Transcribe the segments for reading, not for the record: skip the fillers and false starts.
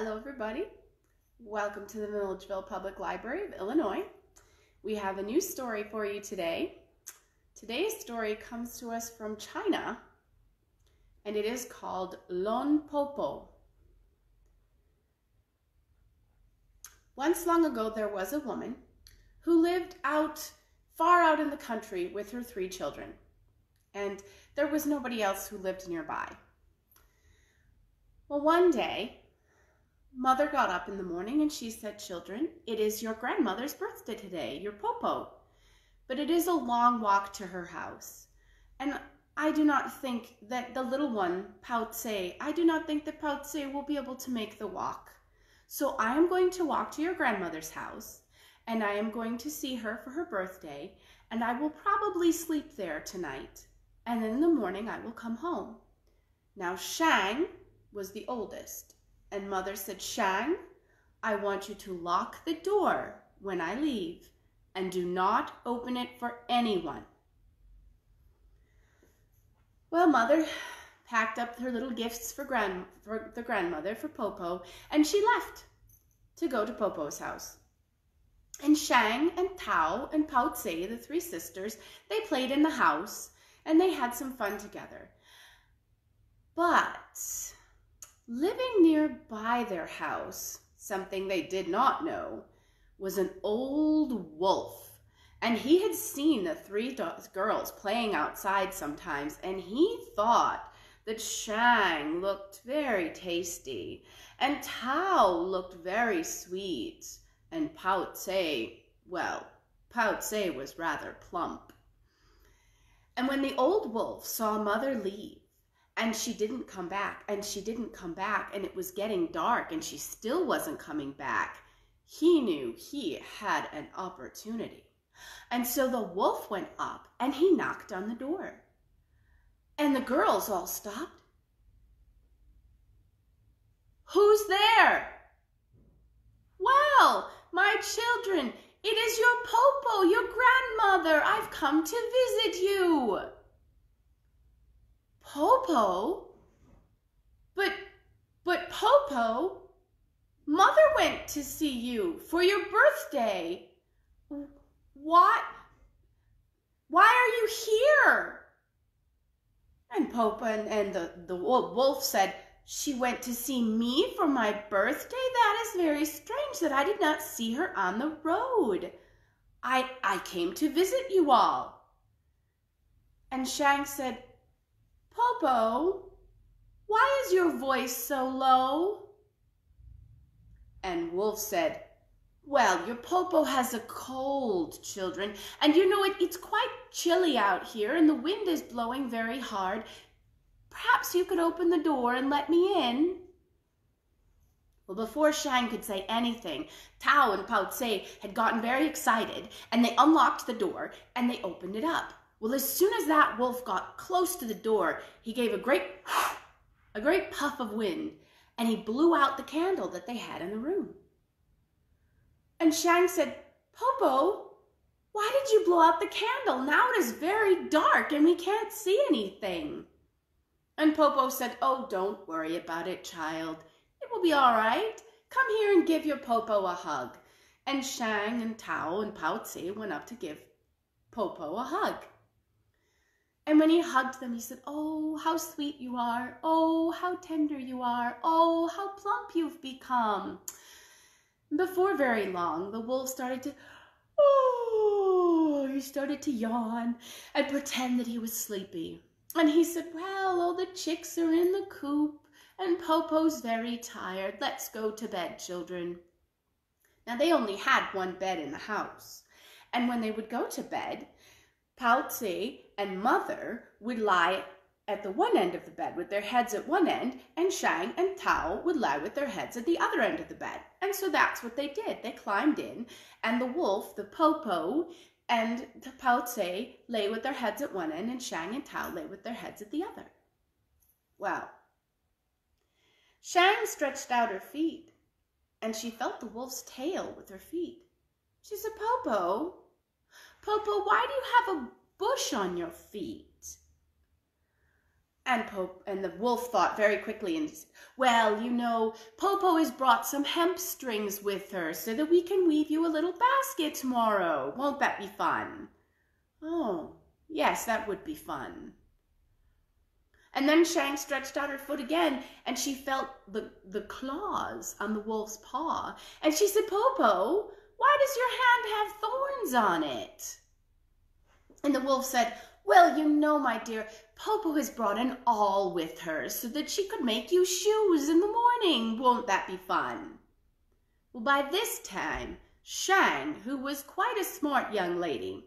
Hello everybody, welcome to the Milledgeville Public Library of Illinois. We have a new story for you today. Today's story comes to us from China and it is called Lon Po Po. Once long ago there was a woman who lived far out in the country with her 3 children, and there was nobody else who lived nearby. Well, one day Mother got up in the morning and she said, "Children, it is your grandmother's birthday today, your Popo, but it is a long walk to her house. And I do not think that the little one, I do not think that Pautse will be able to make the walk. So I am going to walk to your grandmother's house and I am going to see her for her birthday, and I will probably sleep there tonight. And then in the morning I will come home." Now Shang was the oldest. And Mother said, "Shang, I want you to lock the door when I leave and do not open it for anyone." Well, Mother packed up her little gifts for the grandmother, for Popo, and she left to go to Popo's house. And Shang and Tao and Pautse, the 3 sisters, they played in the house and they had some fun together. But living nearby their house, something they did not know, was an old wolf. And he had seen the 3 girls playing outside sometimes, and he thought that Shang looked very tasty, and Tao looked very sweet, and Pautse was rather plump. And when the old wolf saw Mother leave, and she didn't come back, and it was getting dark, and she still wasn't coming back, he knew he had an opportunity. And so the wolf went up, and he knocked on the door. And the girls all stopped. "Who's there?" "Well, my children, it is your Popo, your grandmother. I've come to visit you." "Popo? But Popo, Mother went to see you for your birthday. Why are you here?" And Popo and the wolf said, "She went to see me for my birthday? That is very strange that I did not see her on the road. I came to visit you all." And Shang said, "Popo, why is your voice so low?" And Wolf said, "Well, your Popo has a cold, children, and you know it's quite chilly out here and the wind is blowing very hard. Perhaps you could open the door and let me in." Well, before Shang could say anything, Tao and Pautse had gotten very excited, and they unlocked the door and they opened it up. Well, as soon as that wolf got close to the door, he gave a great puff of wind, and he blew out the candle that they had in the room. And Shang said, "Popo, why did you blow out the candle? Now it is very dark and we can't see anything." And Popo said, "Oh, don't worry about it, child. It will be all right. Come here and give your Popo a hug." And Shang and Tao and Pautse went up to give Popo a hug. And when he hugged them, he said, "Oh, how sweet you are. Oh, how tender you are. Oh, how plump you've become." Before very long, the wolf started to yawn and pretend that he was sleepy. And he said, "Well, all the chicks are in the coop and Popo's very tired. Let's go to bed, children." Now, they only had one bed in the house. And when they would go to bed, Pautse and Mother would lie at the one end of the bed with their heads at one end, and Shang and Tao would lie with their heads at the other end of the bed. And so that's what they did. They climbed in, and the wolf, the Popo, and the Pautse lay with their heads at one end, and Shang and Tao lay with their heads at the other. Well, Shang stretched out her feet, and she felt the wolf's tail with her feet. She said, Popo, why do you have a bush on your feet?" And the wolf thought very quickly and said, well, you know, Popo has brought some hemp strings with her so that we can weave you a little basket tomorrow. Won't that be fun? Oh, yes, that would be fun. And then Shang stretched out her foot again, and she felt the claws on the wolf's paw. And she said, Popo, why does your hand have thorns on it? And the wolf said, well, you know, my dear, Popo has brought an awl with her so that she could make you shoes in the morning. Won't that be fun? Well, by this time, Shang, who was quite a smart young lady,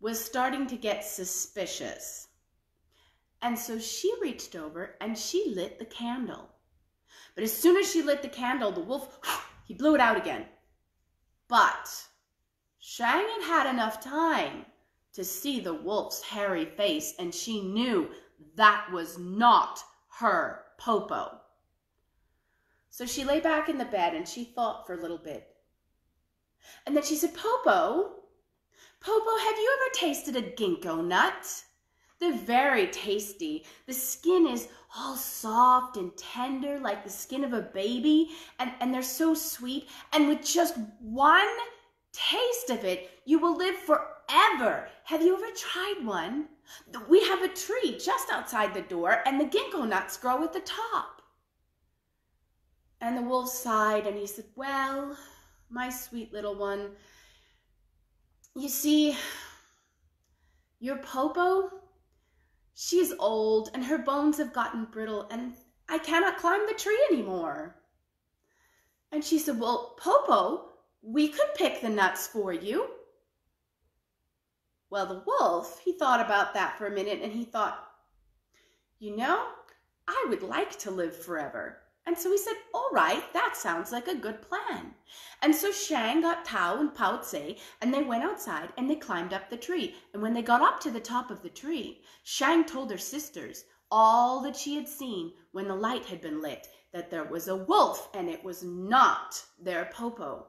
was starting to get suspicious. And so she reached over and she lit the candle. But as soon as she lit the candle, the wolf, he blew it out again. But Shang had had enough time to see the wolf's hairy face, and she knew that was not her Popo. So she lay back in the bed and she thought for a little bit. And then she said, Popo, have you ever tasted a ginkgo nut? They're very tasty. The skin is all soft and tender like the skin of a baby, and they're so sweet. And with just one taste of it, you will live forever. Have you ever tried one? We have a tree just outside the door, and the ginkgo nuts grow at the top. And the wolf sighed and he said, well, my sweet little one, you see, your Popo, she's old and her bones have gotten brittle and I cannot climb the tree anymore. And she said, well, Popo, we could pick the nuts for you. Well, the wolf, he thought about that for a minute and he thought, you know, I would like to live forever. And so he said, all right, that sounds like a good plan. And so Shang got Tao and Pao Tse, and they went outside and they climbed up the tree. And when they got up to the top of the tree, Shang told her sisters all that she had seen when the light had been lit, that there was a wolf and it was not their Popo.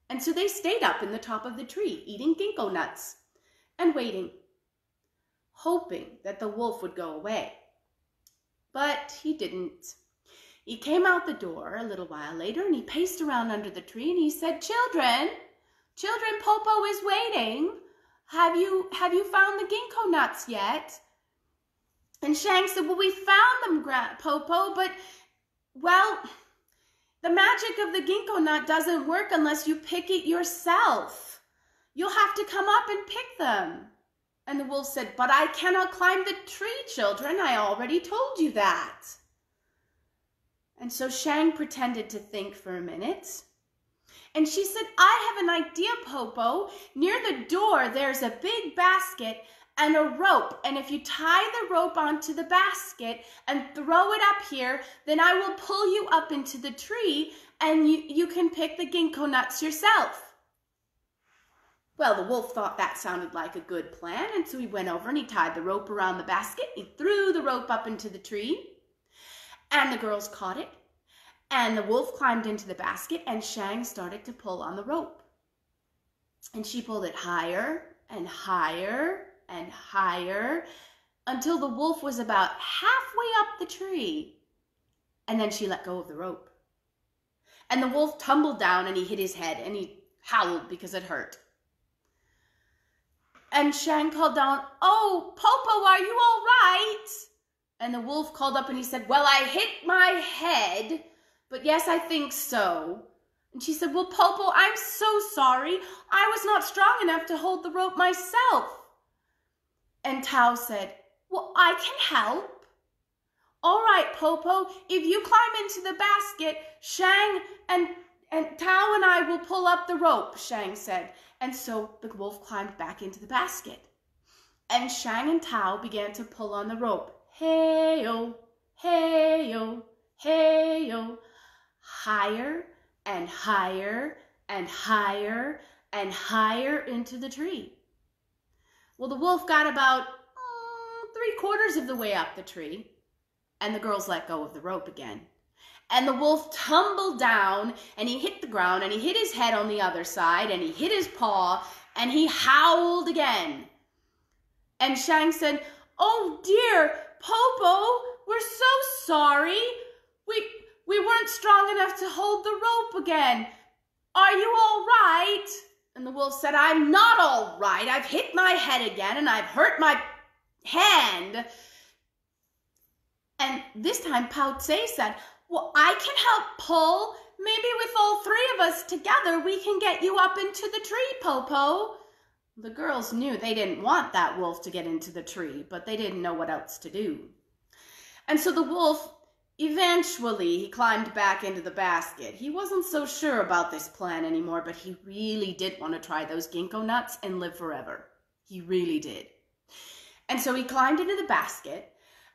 And so they stayed up in the top of the tree, eating ginkgo nuts and waiting, hoping that the wolf would go away. But he didn't. He came out the door a little while later and he paced around under the tree and he said, Children, Popo is waiting. Have you found the ginkgo nuts yet? And Shang said, well, we found them, Popo, but, well, the magic of the ginkgo nut doesn't work unless you pick it yourself. You'll have to come up and pick them. And the wolf said, but I cannot climb the tree, children. I already told you that. And so Shang pretended to think for a minute. And she said, I have an idea, Popo. Near the door, there's a big basket and a rope. And if you tie the rope onto the basket and throw it up here, then I will pull you up into the tree and you can pick the ginkgo nuts yourself. Well, the wolf thought that sounded like a good plan. And so he went over and he tied the rope around the basket. He threw the rope up into the tree. And the girls caught it, and the wolf climbed into the basket, and Shang started to pull on the rope. And she pulled it higher and higher and higher until the wolf was about halfway up the tree. And then she let go of the rope. And the wolf tumbled down, and he hit his head, and he howled because it hurt. And Shang called down, oh, Popo, are you all right? And the wolf called up and he said, well, I hit my head, but yes, I think so. And she said, well, Popo, I'm so sorry. I was not strong enough to hold the rope myself. And Tao said, well, I can help. All right, Popo, if you climb into the basket, Shang and Tao and I will pull up the rope, Shang said. And so the wolf climbed back into the basket. And Shang and Tao began to pull on the rope. Hey-oh, hey-oh, hey-oh, higher and higher and higher and higher into the tree. Well, the wolf got about 3/4 of the way up the tree, and the girls let go of the rope again. And the wolf tumbled down, and he hit the ground, and he hit his head on the other side, and he hit his paw, and he howled again. And Shang said, oh dear, Popo, we're so sorry. We weren't strong enough to hold the rope again. Are you all right? And the wolf said, I'm not all right. I've hit my head again and I've hurt my hand. And this time Pao Tse said, well, I can help pull. Maybe with all three of us together, we can get you up into the tree, Popo. The girls knew they didn't want that wolf to get into the tree, but they didn't know what else to do. And so the wolf, eventually, he climbed back into the basket. He wasn't so sure about this plan anymore, but he really did want to try those ginkgo nuts and live forever. He really did. And so he climbed into the basket,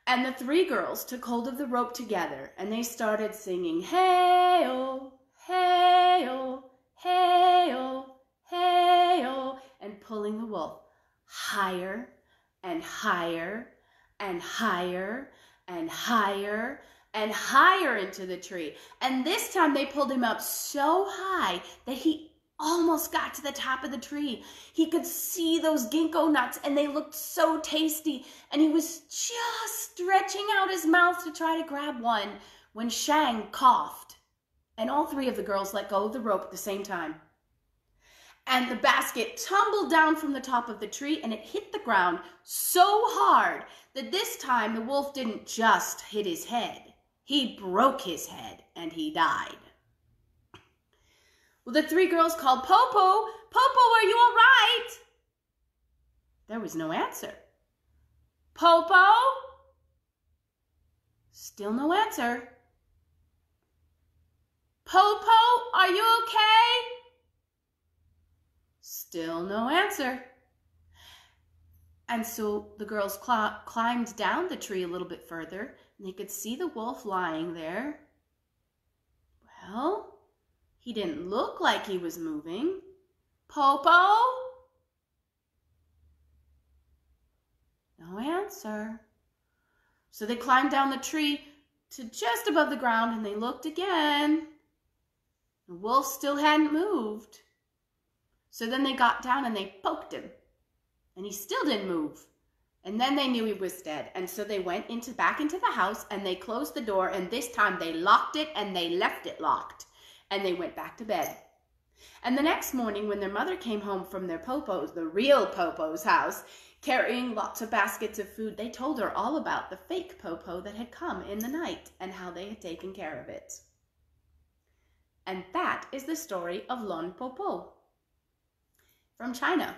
and the three girls took hold of the rope together, and they started singing, hey-oh, hey-oh, hey-oh, hey-oh, and pulling the wolf higher and higher and higher and higher and higher into the tree. And this time they pulled him up so high that he almost got to the top of the tree. He could see those ginkgo nuts and they looked so tasty. And he was just stretching out his mouth to try to grab one when Shang coughed. And all three of the girls let go of the rope at the same time. And the basket tumbled down from the top of the tree and it hit the ground so hard that this time the wolf didn't just hit his head. He broke his head and he died. Well, the three girls called Popo. Popo, are you all right? There was no answer. Popo? Still no answer. Popo, are you okay? Still no answer. And so the girls climbed down the tree a little bit further, and they could see the wolf lying there. Well, he didn't look like he was moving. Popo? No answer. So they climbed down the tree to just above the ground and they looked again. The wolf still hadn't moved. So then they got down and they poked him and he still didn't move. And then they knew he was dead. And so they went back into the house and they closed the door, and this time they locked it and they left it locked. And they went back to bed. And the next morning when their mother came home from their Popo's, the real Popo's house, carrying lots of baskets of food, they told her all about the fake Popo that had come in the night and how they had taken care of it. And that is the story of Lon Po Po from China.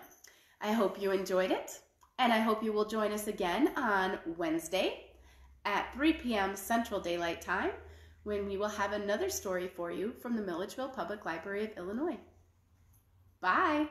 I hope you enjoyed it, and I hope you will join us again on Wednesday at 3 p.m. Central Daylight Time, when we will have another story for you from the Milledgeville Public Library of Illinois. Bye!